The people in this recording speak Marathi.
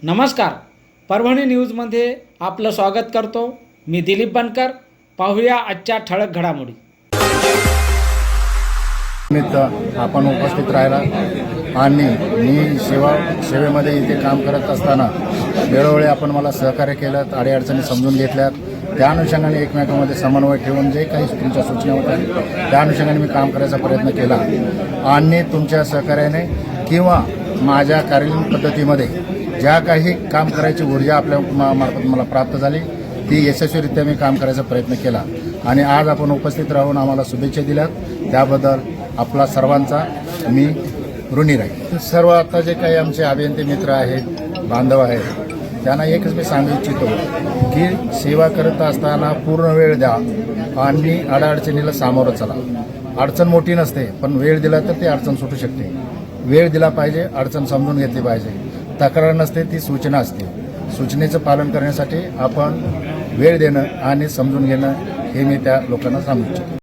नमस्कार, परभणी न्यूजमध्ये आपलं स्वागत करतो. मी दिलीप बनकर. पाहूया आजच्या ठळक घडामोडी. निमित्त आपण उपस्थित राहिला आणि मी सेवेमध्ये इथे काम करत असताना वेळोवेळी आपण मला सहकार्य केलं, अडीअडचणी समजून घेतल्यात. त्या अनुषंगाने एकमेकांमध्ये समन्वय ठेवून जे काही तुमच्या सूचना होत्या त्या अनुषंगाने मी काम करायचा प्रयत्न केला आणि तुमच्या सहकार्याने किंवा माझ्या कार्यक्रम पद्धतीमध्ये ज्या काही काम करायची ऊर्जा आपल्या मार्फत मला प्राप्त झाली ती यशस्वीरित्या मी काम करायचा प्रयत्न केला आणि आज आपण उपस्थित राहून आम्हाला शुभेच्छा दिल्यात त्याबद्दल आपला सर्वांचा मी ऋणी राहील. सर्व आता जे काही आमचे अभियंते मित्र आहेत, बांधव आहेत, त्यांना एकच मी सांगू इच्छितो की सेवा करत असताना पूर्ण वेळ द्या आणि अडचणीला सामोरं चला. अडचण मोठी नसते, पण वेळ दिला तर ती अडचण सुटू शकते. वेळ दिला पाहिजे, अडचण समजून घेतली पाहिजे. तक्रार नसते, ती सूचना असते. सूचनेचं पालन करण्यासाठी आपण वेळ देणं आणि समजून घेणं हे मी त्या लोकांना सांगू इच्छितो.